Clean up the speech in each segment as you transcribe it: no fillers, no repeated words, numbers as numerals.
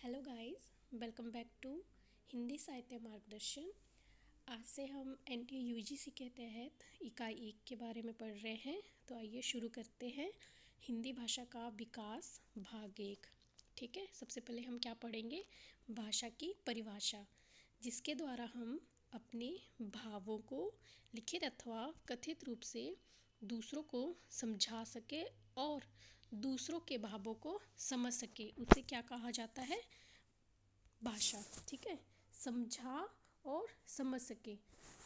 Hello guys, welcome back to Hindi Sahitya Margdarshan. आज से हम एनटीए यूजीसी के तहत इकाई 1 के बारे में पढ़ रहे हैं। तो आइए शुरू करते हैं। हिंदी भाषा का विकास भाग 1। ठीक है, सबसे पहले हम क्या पढ़ेंगे? भाषा की परिभाषा, जिसके द्वारा हम अपने भावों को लिखित अथवा कथित रूप से दूसरों को समझा सके और दूसरों के भावों को समझ सके, उसे क्या कहा जाता है? भाषा। ठीक है, समझा और समझ सके,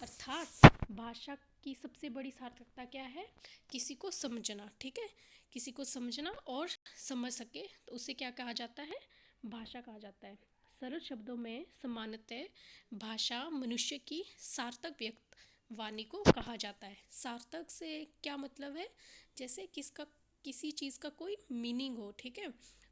अर्थात भाषा की सबसे बड़ी सार्थकता क्या है? किसी को समझना। ठीक है, किसी को समझना और समझ सके तो उसे क्या कहा जाता है? भाषा कहा जाता है। सरल शब्दों में सामान्यतः भाषा मनुष्य की सार्थक व्यक्त वाणी को कहा जाता है। सार्थक से क्या मतलब है? जैसे किसी चीज़ का कोई मीनिंग हो। ठीक है,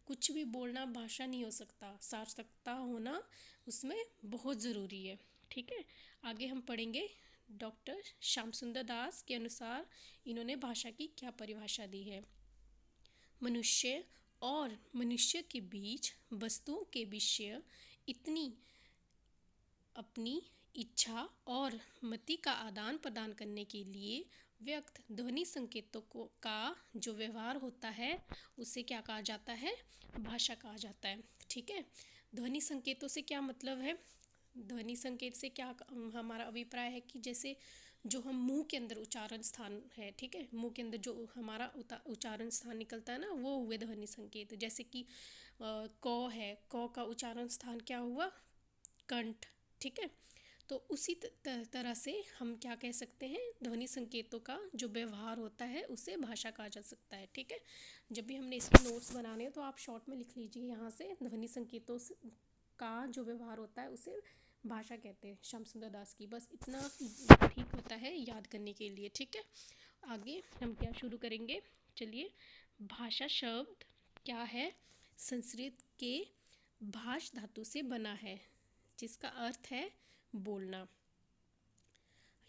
कुछ भी बोलना भाषा नहीं हो सकता, सार्थकता होना उसमें बहुत ज़रूरी है। ठीक है, आगे हम पढ़ेंगे। डॉक्टर श्याम सुंदर दास के अनुसार इन्होंने भाषा की क्या परिभाषा दी है? मनुष्य और मनुष्य के बीच वस्तुओं के विषय इतनी अपनी इच्छा और मति का आदान प्रदान करने के लिए व्यक्त ध्वनि संकेतों का जो व्यवहार होता है उसे क्या कहा जाता है? भाषा कहा जाता है। ठीक है, ध्वनि संकेतों से क्या मतलब है? ध्वनि संकेत से क्या हमारा अभिप्राय है कि जैसे जो हम मुंह के अंदर उच्चारण स्थान है, ठीक है, मुंह के अंदर जो हमारा उच्चारण स्थान निकलता है ना, वो हुए ध्वनि संकेत। जैसे कि क है, क का उच्चारण स्थान क्या हुआ? कंठ। ठीक है, तो उसी तरह से हम क्या कह सकते हैं? ध्वनि संकेतों का जो व्यवहार होता है उसे भाषा कहा जा सकता है। ठीक है, जब भी हमने इसके नोट्स बनाने हो तो आप शॉर्ट में लिख लीजिए यहाँ से, ध्वनि संकेतों का जो व्यवहार होता है उसे भाषा कहते हैं, श्याम सुंदर दास की। बस इतना ठीक होता है याद करने के लिए। ठीक है, आगे हम क्या शुरू करेंगे? चलिए, भाषा शब्द क्या है? संस्कृत के भाष धातु से बना है, जिसका अर्थ है बोलना।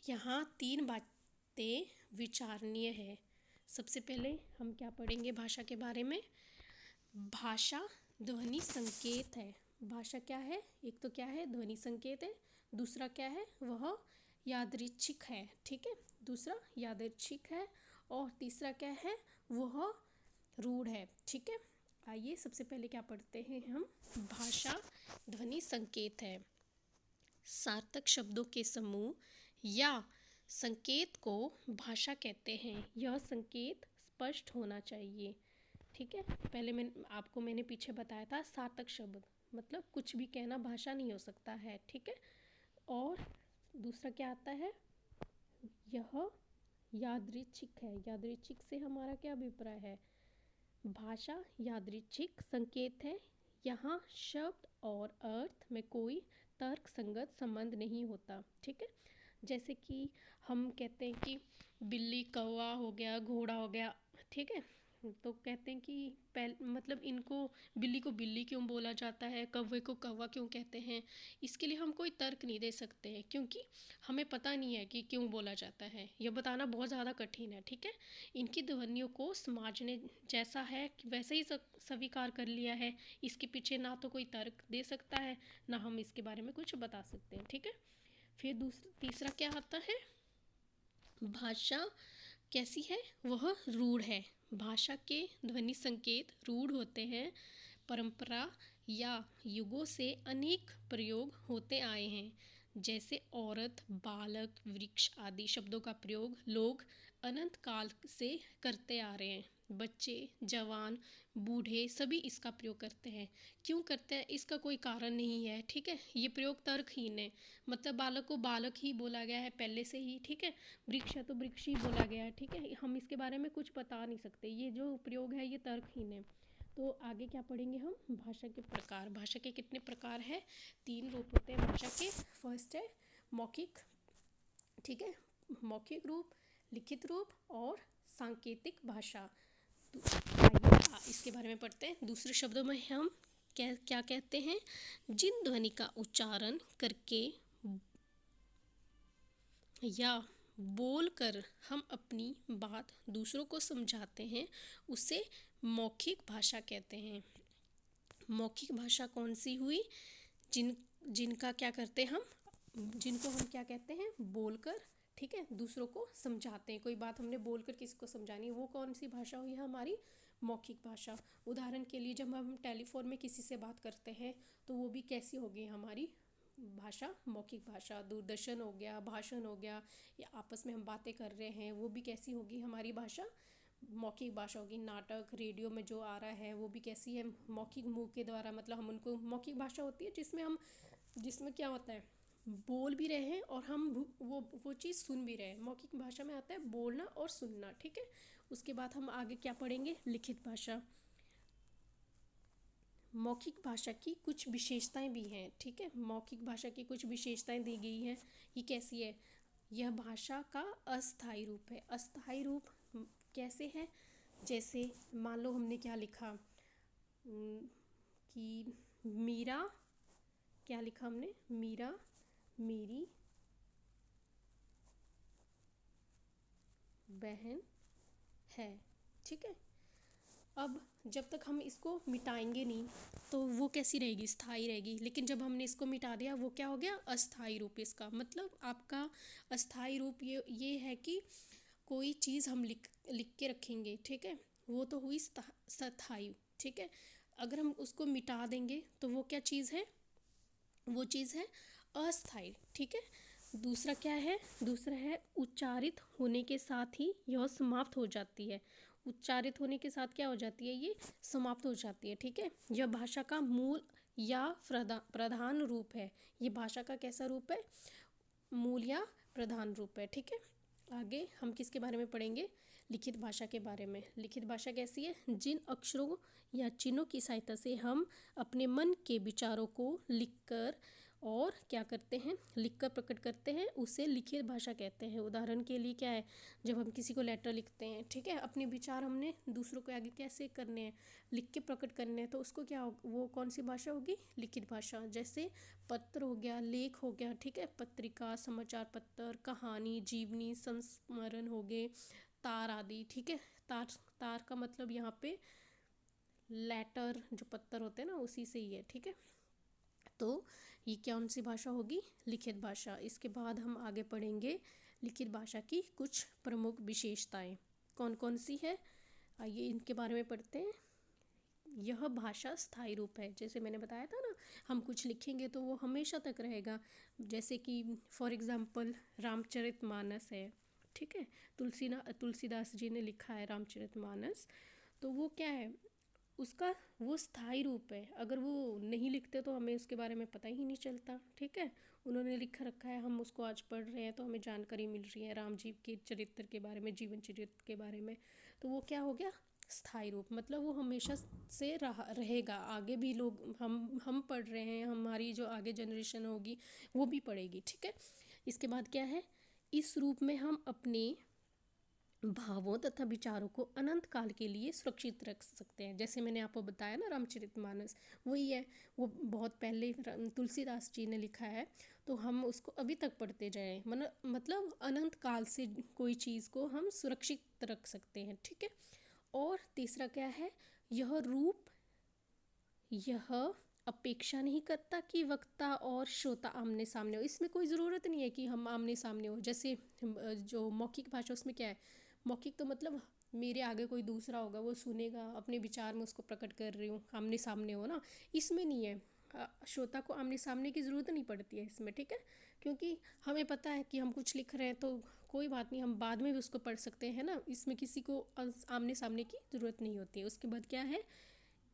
यहाँ 3 बातें विचारणीय है। सबसे पहले हम क्या पढ़ेंगे भाषा के बारे में? भाषा ध्वनि संकेत है। भाषा क्या है? एक तो क्या है? ध्वनि संकेत है। दूसरा क्या है? वह यादृच्छिक है। ठीक है, दूसरा यादृच्छिक है। और तीसरा क्या है? वह रूढ़ है। ठीक है, आइए सबसे पहले क्या पढ़ते हैं हम? भाषा ध्वनि संकेत है। सार्थक शब्दों के समूह या संकेत को भाषा कहते हैं। यह संकेत स्पष्ट होना चाहिए। ठीक है, पहले मैंने पीछे बताया था, सार्थक शब्द मतलब कुछ भी कहना भाषा नहीं हो सकता है। ठीक है, और दूसरा क्या आता है? यह यादृच्छिक है। यादृच्छिक से हमारा क्या अभिप्राय है? भाषा यादृच्छिक संकेत है। यहाँ शब्द और अर्थ में कोई तर्क संगत संबंध नहीं होता। ठीक है, जैसे कि हम कहते हैं कि बिल्ली कौवा हो गया, घोड़ा हो गया। ठीक है, तो कहते हैं कि मतलब इनको बिल्ली को बिल्ली क्यों बोला जाता है, कौवे को कौवा क्यों कहते हैं, इसके लिए हम कोई तर्क नहीं दे सकते हैं, क्योंकि हमें पता नहीं है कि क्यों बोला जाता है। यह बताना बहुत ज़्यादा कठिन है। ठीक है, इनकी ध्वनियों को समाज ने जैसा है वैसे ही स्वीकार कर लिया है। इसके पीछे ना तो कोई तर्क दे सकता है, ना हम इसके बारे में कुछ बता सकते हैं। ठीक है, फिर तीसरा क्या आता है? भाषा कैसी है? वह रूढ़ है। भाषा के ध्वनि संकेत रूढ़ होते हैं। परंपरा या युगों से अनेक प्रयोग होते आए हैं। जैसे औरत, बालक, वृक्ष आदि शब्दों का प्रयोग लोग अनंत काल से करते आ रहे हैं। बच्चे, जवान, बूढ़े सभी इसका प्रयोग करते हैं। क्यों करते हैं इसका कोई कारण नहीं है। ठीक है, ये प्रयोग तर्कहीन है। मतलब बालक को बालक ही बोला गया है पहले से ही। ठीक है, वृक्ष है तो वृक्ष ही बोला गया है। ठीक है, हम इसके बारे में कुछ बता नहीं सकते। ये जो प्रयोग है ये तर्कहीन है। तो आगे क्या पढ़ेंगे हम? भाषा के प्रकार। भाषा के कितने प्रकार हैं? 3 रूप होते हैं भाषा के। फर्स्ट है मौखिक। ठीक है, मौखिक रूप, लिखित रूप और सांकेतिक भाषा। तो आइए इसके बारे में पढ़ते हैं। दूसरे शब्दों में हम क्या क्या कहते हैं? जिन ध्वनि का उच्चारण करके या बोलकर हम अपनी बात दूसरों को समझाते हैं उसे मौखिक भाषा कहते हैं। मौखिक भाषा कौन सी हुई? जिनका क्या करते हम, जिनको हम क्या कहते हैं, बोलकर, ठीक है, दूसरों को समझाते हैं। कोई बात हमने बोलकर किसी को समझानी है, वो कौन सी भाषा हुई है हमारी? मौखिक भाषा। उदाहरण के लिए जब हम टेलीफोन में किसी से बात करते हैं तो वो भी कैसी होगी हमारी भाषा? मौखिक भाषा। दूरदर्शन हो गया, भाषण हो गया, या आपस में हम बातें कर रहे हैं, वो भी कैसी होगी हमारी भाषा? मौखिक भाषा होगी। नाटक, रेडियो में जो आ रहा है वो भी कैसी है? मौखिक, मुंह के द्वारा, मतलब हम उनको, मौखिक भाषा होती है जिसमें क्या होता है, बोल भी रहे हैं और हम वो चीज़ सुन भी रहे हैं। मौखिक भाषा में आता है बोलना और सुनना, ठीक है। उसके बाद हम आगे क्या पढ़ेंगे? लिखित भाषा। मौखिक भाषा की कुछ विशेषताएं भी हैं, ठीक है। मौखिक भाषा की कुछ विशेषताएं दी गई हैं। ये कैसी है? यह भाषा का अस्थायी रूप है। अस्थायी रूप कैसे है? जैसे मान लो हमने क्या लिखा, कि मीरा, क्या लिखा हमने? मीरा मेरी बहन है, ठीक है। अब जब तक हम इसको मिटाएंगे नहीं तो वो कैसी रहेगी? स्थायी रहेगी। लेकिन जब हमने इसको मिटा दिया, वो क्या हो गया? अस्थायी रूप। इसका मतलब आपका अस्थायी रूप ये है कि कोई चीज़ हम लिख लिख के रखेंगे, ठीक है, वो तो हुई स्थायी, ठीक है। अगर हम उसको मिटा देंगे तो वो क्या चीज़ है? वो चीज़ है अस्थायी, ठीक है। दूसरा क्या है? दूसरा है उच्चारित होने के साथ ही यह समाप्त हो जाती है। उच्चारित होने के साथ क्या हो जाती है? ये समाप्त हो जाती है, ठीक है। यह भाषा का मूल या प्रधान रूप है। ये भाषा का कैसा रूप है? मूल या प्रधान रूप है, ठीक है। आगे हम किसके बारे में पढ़ेंगे? लिखित भाषा के बारे में। लिखित भाषा कैसी है? जिन अक्षरों या चिन्हों की सहायता से हम अपने मन के विचारों को लिखकर और क्या करते हैं? लिखकर प्रकट करते हैं, उसे लिखित भाषा कहते हैं। उदाहरण के लिए क्या है? जब हम किसी को लेटर लिखते हैं, ठीक है, अपने विचार हमने दूसरों को आगे कैसे करने हैं? लिख के प्रकट करने हैं, तो उसको क्या वो कौन सी भाषा होगी? लिखित भाषा। जैसे पत्र हो गया, लेख हो गया, ठीक है, पत्रिका, समाचार पत्र, कहानी, जीवनी, संस्मरण हो गए, तार आदि, ठीक है। तार तार का मतलब यहाँ पे लेटर, जो पत्थर होते हैं ना, उसी से ही है, ठीक है। तो ये कौन सी भाषा होगी? लिखित भाषा। इसके बाद हम आगे पढ़ेंगे लिखित भाषा की कुछ प्रमुख विशेषताएं कौन कौन सी है। आइए इनके बारे में पढ़ते हैं। यह भाषा स्थायी रूप है। जैसे मैंने बताया था ना, हम कुछ लिखेंगे तो वो हमेशा तक रहेगा। जैसे कि फॉर एग्जाम्पल रामचरितमानस है, ठीक है, तुलसीदास जी ने लिखा है रामचरितमानस। तो वो क्या है? उसका वो स्थायी रूप है। अगर वो नहीं लिखते तो हमें उसके बारे में पता ही नहीं चलता, ठीक है। उन्होंने लिख रखा है, हम उसको आज पढ़ रहे हैं तो हमें जानकारी मिल रही है राम जी के चरित्र के बारे में, जीवन चरित्र के बारे में। तो वो क्या हो गया? स्थायी रूप। मतलब वो हमेशा से रहेगा। आगे भी लोग, हम पढ़ रहे हैं, हमारी जो आगे जनरेशन होगी वो भी पढ़ेगी, ठीक है। इसके बाद क्या है? इस रूप में हम अपने भावों तथा विचारों को अनंत काल के लिए सुरक्षित रख सकते हैं। जैसे मैंने आपको बताया ना, रामचरितमानस वही है। वो बहुत पहले तुलसीदास जी ने लिखा है, तो हम उसको अभी तक पढ़ते जाएं। मतलब अनंत काल से कोई चीज़ को हम सुरक्षित रख सकते हैं, ठीक है। और तीसरा क्या है? यह रूप, यह अपेक्षा नहीं करता कि वक्ता और श्रोता आमने सामने हो। इसमें कोई ज़रूरत नहीं है कि हम आमने सामने हो। जैसे जो मौखिक भाषा, उसमें क्या है? मौखिक तो मतलब मेरे आगे कोई दूसरा होगा, वो सुनेगा, अपने विचार में उसको प्रकट कर रही हूँ, आमने सामने हो ना। इसमें नहीं है। श्रोता को आमने सामने की ज़रूरत नहीं पड़ती है इसमें, ठीक है। क्योंकि हमें पता है कि हम कुछ लिख रहे हैं तो कोई बात नहीं, हम बाद में भी उसको पढ़ सकते हैं ना। इसमें किसी को आमने सामने की ज़रूरत नहीं होती है। उसके बाद क्या है?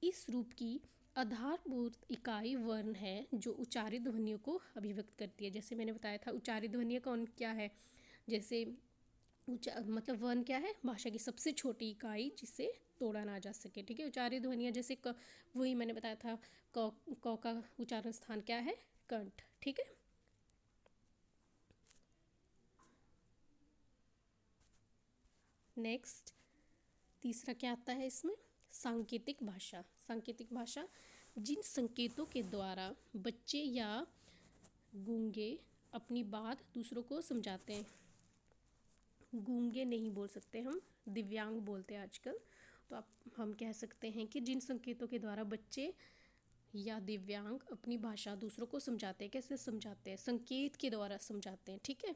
इस रूप की आधारभूत इकाई वर्ण है जो उच्चारित ध्वनियों को अभिव्यक्त करती है। जैसे मैंने बताया था, उच्चारित ध्वनियाँ कौन क्या है? जैसे मतलब वर्ण क्या है? भाषा की सबसे छोटी इकाई जिसे तोड़ा ना जा सके, ठीक है। उच्चारित ध्वनियाँ जैसे वही मैंने बताया था, क का उच्चारण स्थान क्या है? कंठ, ठीक है। नेक्स्ट तीसरा क्या आता है इसमें? सांकेतिक भाषा। सांकेतिक भाषा जिन संकेतों के द्वारा बच्चे या गूंगे अपनी बात दूसरों को समझाते हैं। गूंगे नहीं बोल सकते हम, दिव्यांग बोलते हैं आजकल। तो हम कह सकते हैं कि जिन संकेतों के द्वारा बच्चे या दिव्यांग अपनी भाषा दूसरों को समझाते हैं। कैसे समझाते हैं? संकेत के द्वारा समझाते हैं, ठीक है।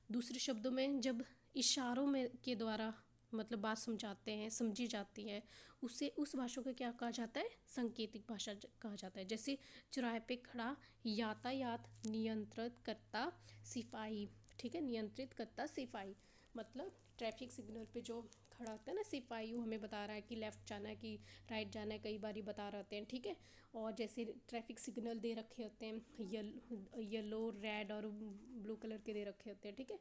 दूसरे शब्दों में जब इशारों में के द्वारा मतलब बात समझाते हैं, समझी जाती है, उसे उस भाषा को क्या कहा जाता है? सांकेतिक भाषा कहा जाता है। जैसे चौराहे पे खड़ा यातायात नियंत्रित करता सिपाही, ठीक है, नियंत्रित करता सिपाही, मतलब ट्रैफिक सिग्नल पे जो खड़ा होता है ना सिपाही, वो हमें बता रहा है कि लेफ़्ट जाना है कि राइट जाना है, कई बार बता रहते हैं, ठीक है। और जैसे ट्रैफिक सिग्नल दे रखे होते हैं, येलो रेड और ब्लू कलर के दे रखे होते हैं, ठीक है।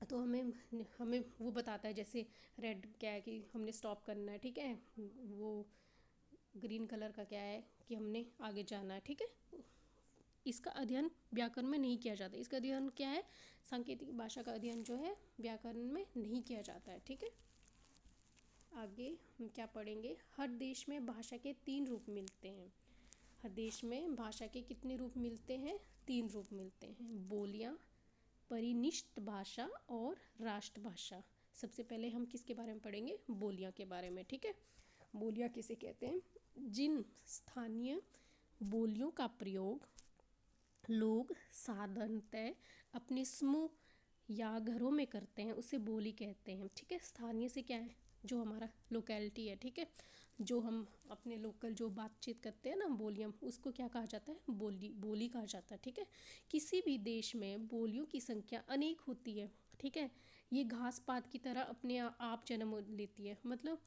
तो हमें हमें वो बताता है, जैसे रेड क्या है कि हमने स्टॉप करना है, ठीक है। वो ग्रीन कलर का क्या है कि हमने आगे जाना है, ठीक है। इसका अध्ययन व्याकरण में नहीं किया जाता। इसका अध्ययन क्या है? सांकेतिक भाषा का अध्ययन जो है व्याकरण में नहीं किया जाता है, ठीक है। आगे हम क्या पढ़ेंगे? हर देश में भाषा के 3 रूप मिलते हैं। हर देश में भाषा के कितने रूप मिलते हैं? 3 रूप मिलते हैं। बोलियां, परिनिष्ठ भाषा और राष्ट्रभाषा। सबसे पहले हम किसके बारे में पढ़ेंगे? बोलियां के बारे में, ठीक है। बोलियां किसे कहते हैं? जिन स्थानीय बोलियों का प्रयोग लोग साधारणतः अपने समूह या घरों में करते हैं, उसे बोली कहते हैं, ठीक है। स्थानीय से क्या है? जो हमारा लोकेलिटी है, ठीक है। जो हम अपने लोकल जो बातचीत करते हैं ना, बोलियां, उसको क्या कहा जाता है? बोली कहा जाता है, ठीक है। किसी भी देश में बोलियों की संख्या अनेक होती है, ठीक है। ये घास पात की तरह अपने आप जन्म लेती है। मतलब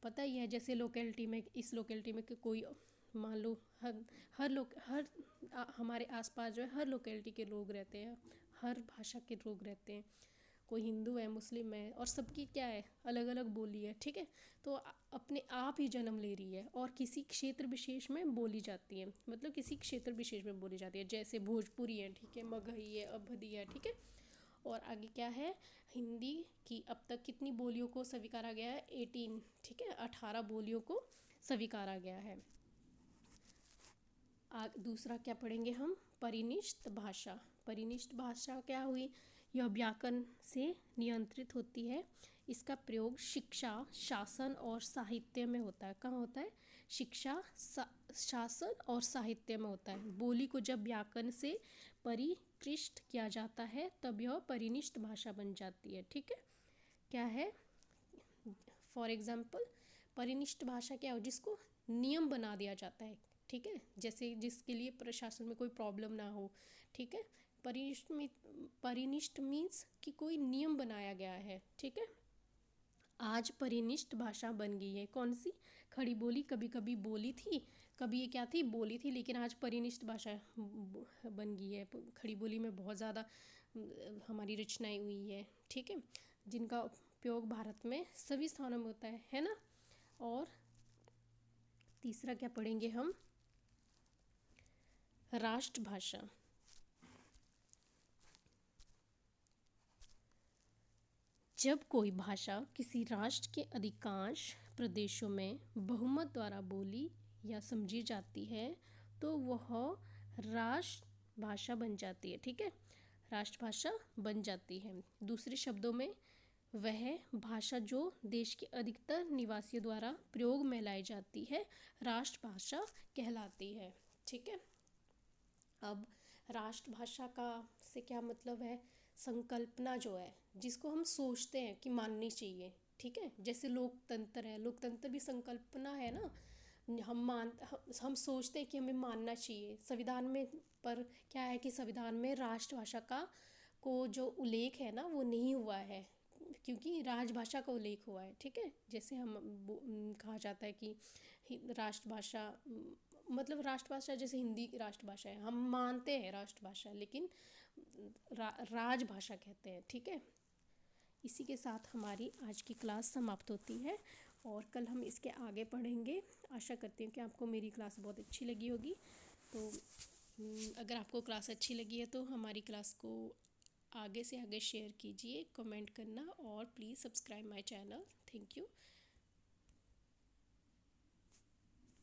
पता ही है, जैसे लोकेलिटी में, इस लोकेलिटी में कोई मान लो हर हमारे आसपास जो है हर लोकेलिटी के लोग रहते हैं, हर भाषा के लोग रहते हैं। कोई हिंदू है, मुस्लिम है, और सबकी क्या है? अलग अलग बोली है, ठीक है। तो अपने आप ही जन्म ले रही है और किसी क्षेत्र विशेष में बोली जाती है। मतलब किसी क्षेत्र विशेष में बोली जाती है, जैसे भोजपुरी है, ठीक है, मगही है, अवधी है, ठीक है। और आगे क्या है? हिंदी की अब तक कितनी बोलियों को स्वीकारा गया है? 18, ठीक है, 18 बोलियों को स्वीकारा गया है। दूसरा क्या पढ़ेंगे हम? परिनिष्ठ भाषा। परिनिष्ठ भाषा क्या हुई? यह व्याकरण से नियंत्रित होती है। इसका प्रयोग शिक्षा, शासन और साहित्य में होता है। कहाँ होता है? शिक्षा, शासन और साहित्य में होता है। बोली को जब व्याकरण से परिष्कृत किया जाता है तब यह परिनिष्ठ भाषा बन जाती है, ठीक है। क्या है? फॉर एग्जाम्पल, परिनिष्ठ भाषा क्या हो? जिसको नियम बना दिया जाता है, ठीक है। जैसे जिसके लिए प्रशासन में कोई प्रॉब्लम ना हो, ठीक है। परिनिष्ठ मीन्स कि कोई नियम बनाया गया है, ठीक है। आज परिनिष्ठ भाषा बन गई है। कौन सी? खड़ी बोली कभी कभी बोली थी, कभी ये क्या थी? बोली थी, लेकिन आज परिनिष्ठ भाषा बन गई है। खड़ी बोली में बहुत ज़्यादा हमारी रचनाएं हुई है, ठीक है, जिनका उपयोग भारत में सभी स्थानों में होता है ना। और तीसरा क्या पढ़ेंगे हम? राष्ट्रभाषा। जब कोई भाषा किसी राष्ट्र के अधिकांश प्रदेशों में बहुमत द्वारा बोली या समझी जाती है तो वह राष्ट्रभाषा बन जाती है, ठीक है। राष्ट्रभाषा बन जाती है। दूसरे शब्दों में वह भाषा जो देश के अधिकतर निवासियों द्वारा प्रयोग में लाई जाती है राष्ट्रभाषा कहलाती है, ठीक है। अब राष्ट्रभाषा का से क्या मतलब है? संकल्पना जो है, जिसको हम सोचते हैं कि माननी चाहिए, ठीक है। जैसे लोकतंत्र है, लोकतंत्र भी संकल्पना है ना। हम सोचते हैं कि हमें मानना चाहिए संविधान में। पर क्या है कि संविधान में राष्ट्रभाषा का को जो उल्लेख है ना, वो नहीं हुआ है, क्योंकि राजभाषा का उल्लेख हुआ है, ठीक है। जैसे हम कहा जाता है कि राष्ट्रभाषा, मतलब राष्ट्रभाषा जैसे हिंदी की राष्ट्रभाषा है, हम मानते हैं राष्ट्रभाषा, लेकिन राजभाषा कहते हैं, ठीक है। इसी के साथ हमारी आज की क्लास समाप्त होती है और कल हम इसके आगे पढ़ेंगे। आशा करती हूँ कि आपको मेरी क्लास बहुत अच्छी लगी होगी। तो अगर आपको क्लास अच्छी लगी है तो हमारी क्लास को आगे से आगे शेयर कीजिए, कमेंट करना और please subscribe my channel. Thank you.